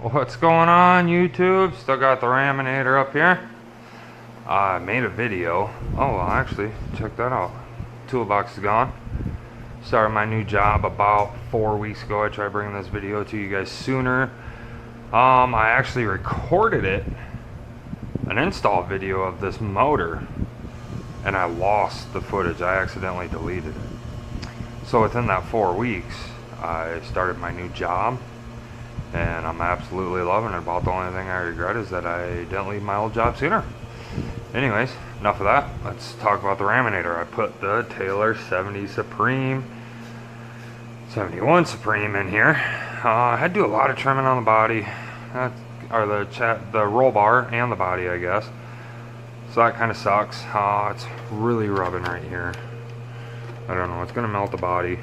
What's going on, YouTube? Still got the Raminator up here. I made a video. Oh, well, actually, check that out. Toolbox is gone. Started my new job about 4 weeks ago. I tried bringing this video to you guys sooner. I actually recorded it, an install video of this motor, and I lost the footage. I accidentally deleted it. So within that 4 weeks, I started my new job. And I'm absolutely loving it. About the only thing I regret is that I didn't leave my old job sooner. Anyways, enough of that. Let's talk about the Raminator. I put the Tylor 71 Supreme in here. I had to do a lot of trimming on the body, or the roll bar and the body, I guess. So that kind of sucks. It's really rubbing right here. I don't know. It's gonna melt the body.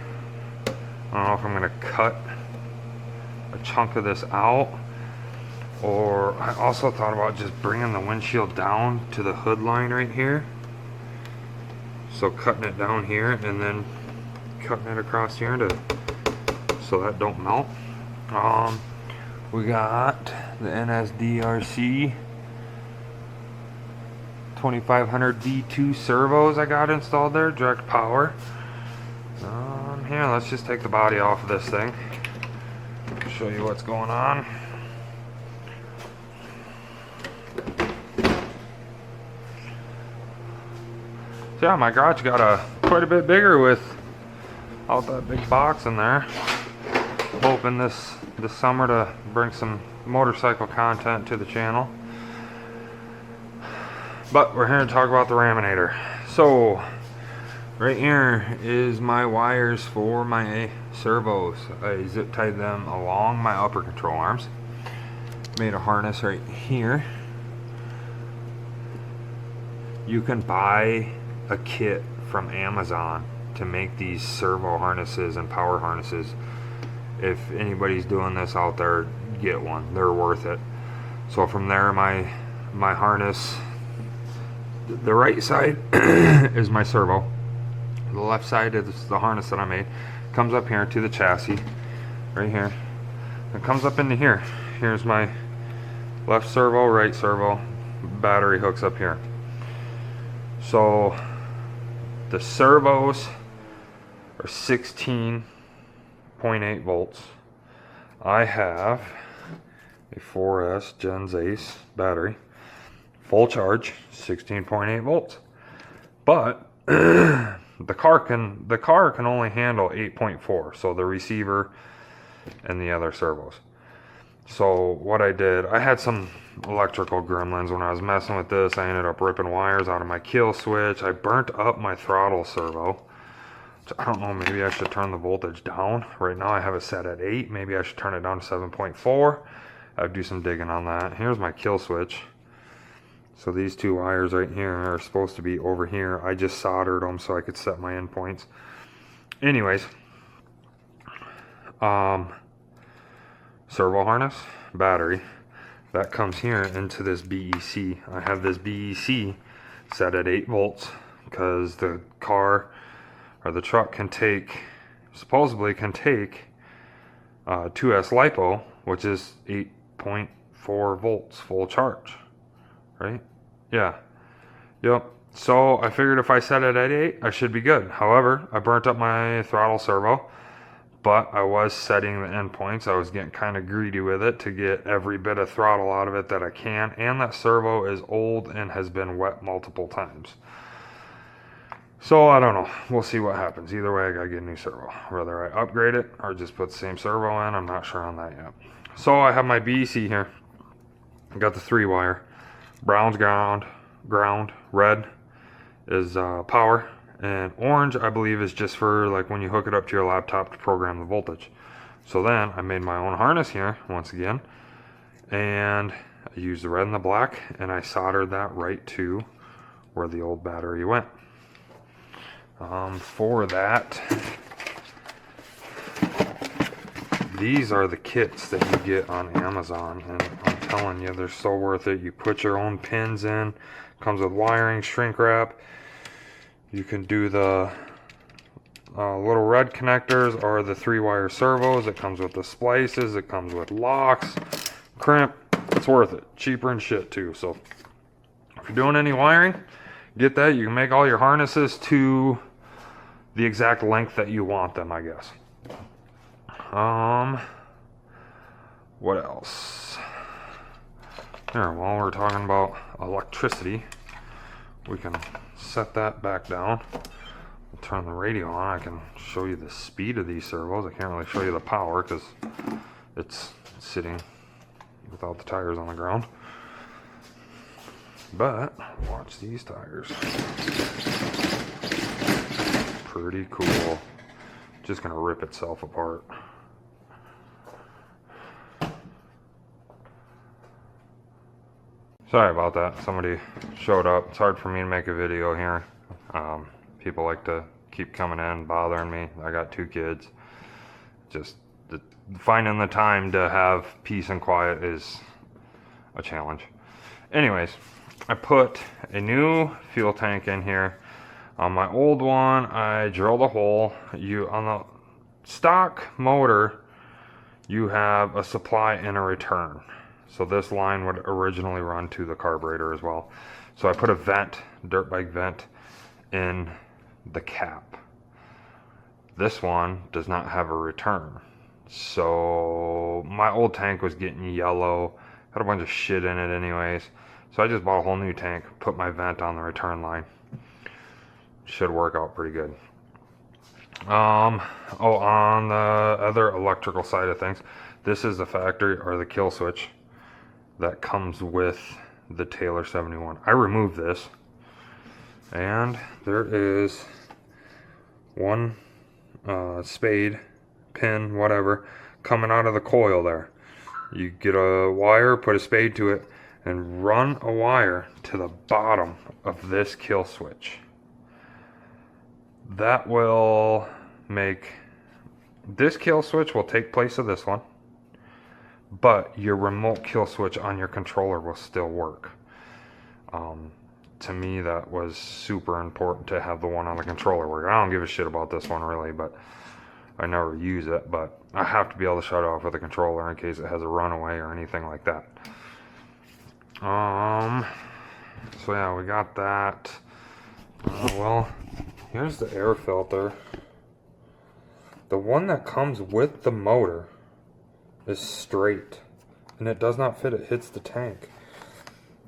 I don't know if I'm gonna cut a chunk of this out, or I also thought about just bringing the windshield down to the hood line right here, so cutting it down here and then cutting it across here so that don't melt. We got the NSDRC2500 V2 servos I got installed there, direct power. Here, let's just take the body off of this thing. Show you what's going on. So yeah, my garage got quite a bit bigger without that big box in there. Hoping this summer to bring some motorcycle content to the channel. But we're here to talk about the Raminator. So right here is my wires for my servos. I zip tied them along my upper control arms. Made a harness right here. You can buy a kit from Amazon to make these servo harnesses and power harnesses. If anybody's doing this out there, get one. They're worth it. So from there, my harness, the right side is my servo. The left side is the harness that I made. Comes up here to the chassis, right here. It comes up into here. Here's my left servo, right servo. Battery hooks up here. So the servos are 16.8 volts. I have a 4S Gens Ace battery, full charge, 16.8 volts. But the car can only handle 8.4, so the receiver and the other servos. So what I did, I had some electrical gremlins when I was messing with this. I ended up ripping wires out of my kill switch. I burnt up my throttle servo. So I don't know, maybe I should turn the voltage down. Right now I have it set at 8. Maybe I should turn it down to 7.4. I'll do some digging on that. Here's my kill switch. So these two wires right here are supposed to be over here. I just soldered them so I could set my endpoints. Anyways, servo harness, battery, that comes here into this BEC. I have this BEC set at 8 volts because the car or the truck can take, supposedly can take 2S LiPo, which is 8.4 volts full charge. Right? Yeah. Yep. So I figured if I set it at 8, I should be good. However, I burnt up my throttle servo, but I was setting the endpoints. I was getting kind of greedy with it to get every bit of throttle out of it that I can. And that servo is old and has been wet multiple times. So I don't know. We'll see what happens. Either way, I gotta get a new servo. Whether I upgrade it or just put the same servo in, I'm not sure on that yet. So I have my BEC here. I got the 3-wire. Brown's ground, red is power, and orange I believe is just for like when you hook it up to your laptop to program the voltage. So then I made my own harness here once again, and I used the red and the black, and I soldered that right to where the old battery went. For that, these are the kits that you get on Amazon, and I'm telling you, they're so worth it. You put your own pins in, comes with wiring, shrink wrap. You can do the little red connectors or the 3-wire servos. It comes with the splices, it comes with locks, crimp, it's worth it. Cheaper and shit too. So if you're doing any wiring, get that. You can make all your harnesses to the exact length that you want them, I guess. What else? Here, while we're talking about electricity, we can set that back down. We'll turn the radio on. I can show you the speed of these servos. I can't really show you the power because it's sitting without the tires on the ground. But watch these tires. Pretty cool. Just gonna rip itself apart. Sorry about that. Somebody showed up. It's hard for me to make a video here. People like to keep coming in, bothering me. I got 2 kids. Just finding the time to have peace and quiet is a challenge. Anyways, I put a new fuel tank in here. On my old one, I drilled a hole. On the stock motor, you have a supply and a return. So this line would originally run to the carburetor as well. So I put a vent, dirt bike vent, in the cap. This one does not have a return. So my old tank was getting yellow, had a bunch of shit in it anyways. So I just bought a whole new tank, put my vent on the return line. Should work out pretty good. On the other electrical side of things, this is the factory or the kill switch that comes with the Tylor 71. I removed this, and there is one spade, pin, whatever, coming out of the coil there. You get a wire, put a spade to it, and run a wire to the bottom of this kill switch. That will make this kill switch will take place of this one, but your remote kill switch on your controller will still work. To me, that was super important to have the one on the controller work. I don't give a shit about this one really, but I never use it, but I have to be able to shut it off with a controller in case it has a runaway or anything like that. So yeah, we got that. Well, here's the air filter. The one that comes with the motor is straight, and it does not fit. It hits the tank.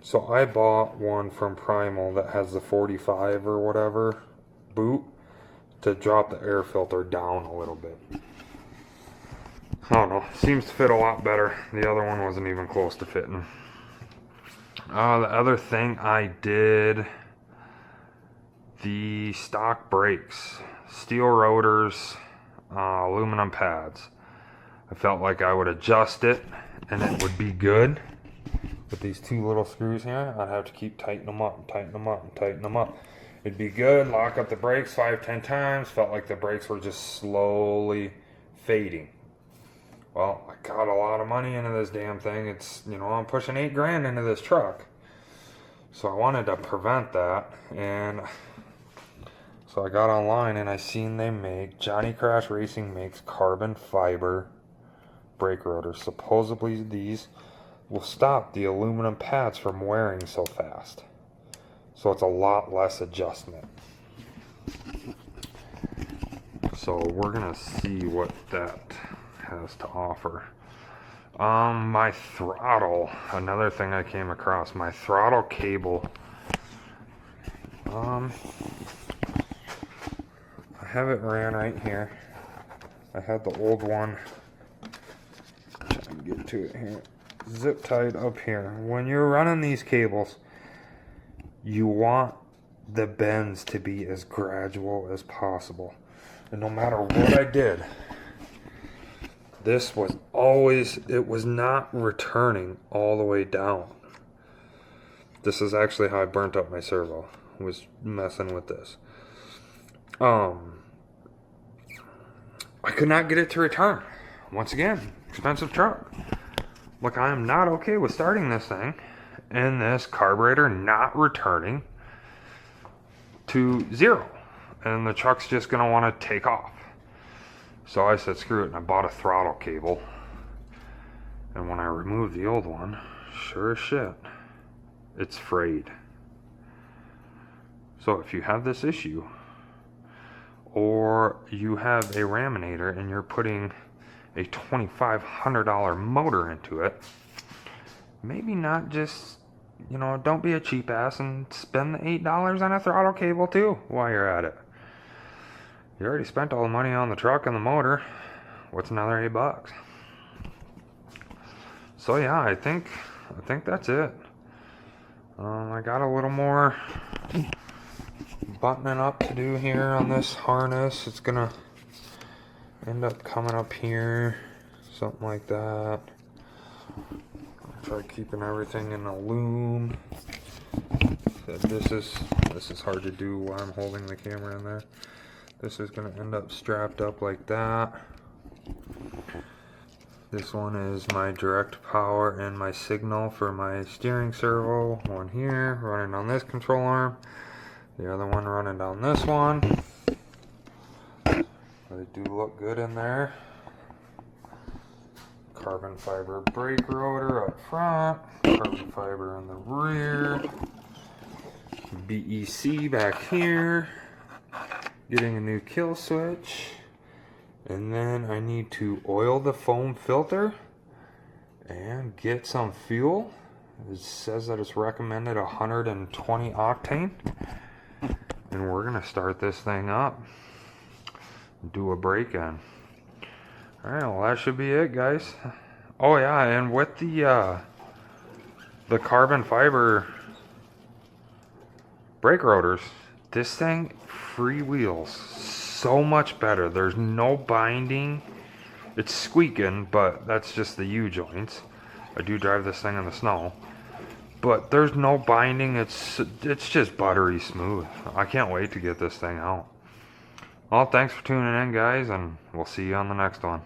So I bought one from Primal that has the 45 or whatever boot to drop the air filter down a little bit. I don't know, seems to fit a lot better. The other one wasn't even close to fitting. The other thing I did, the stock brakes, steel rotors, aluminum pads. I felt like I would adjust it and it would be good. With these 2 little screws here, I'd have to keep tightening them up and tighten them up and tighten them up. It'd be good, lock up the brakes 5-10 times, felt like the brakes were just slowly fading. Well, I got a lot of money into this damn thing. It's, you know, I'm pushing 8 grand into this truck. So I wanted to prevent that, and so I got online and I seen they make, Johnny Crash Racing makes carbon fiber brake rotors. Supposedly these will stop the aluminum pads from wearing so fast. So it's a lot less adjustment. So we're gonna see what that has to offer. My throttle, another thing I came across, my throttle cable. I have it ran right here. I had the old one. Try and get to it here. Zip tied up here. When you're running these cables, you want the bends to be as gradual as possible. And no matter what I did, this was always, it was not returning all the way down. This is actually how I burnt up my servo, was messing with this. I could not get it to return. Once again, expensive truck. Look, I am not okay with starting this thing and this carburetor not returning to 0. And the truck's just going to want to take off. So I said, screw it, and I bought a throttle cable. And when I remove the old one, sure as shit, it's frayed. So if you have this issue, or you have a Raminator and you're putting a $2,500 motor into it, maybe not just, you know, don't be a cheap ass and spend the $8 on a throttle cable too while you're at it. You already spent all the money on the truck and the motor. What's another $8? So yeah, I think that's it. I got a little more buttoning up to do here on this harness. It's gonna end up coming up here, something like that. I'll try keeping everything in a loom. This is hard to do while I'm holding the camera in there. This is gonna end up strapped up like that. This one is my direct power and my signal for my steering servo. One here, running on this control arm. The other one running down this one. They do look good in there. Carbon fiber brake rotor up front. Carbon fiber in the rear. BEC back here. Getting a new kill switch. And then I need to oil the foam filter and get some fuel. It says that it's recommended 120 octane. And we're gonna start this thing up. Do a break-in. Alright, well that should be it, guys. Oh yeah, and with the carbon fiber brake rotors, this thing freewheels so much better. There's no binding. It's squeaking, but that's just the U-joints. I do drive this thing in the snow, but there's no binding. It's just buttery smooth. I can't wait to get this thing out. Well, thanks for tuning in, guys, and we'll see you on the next one.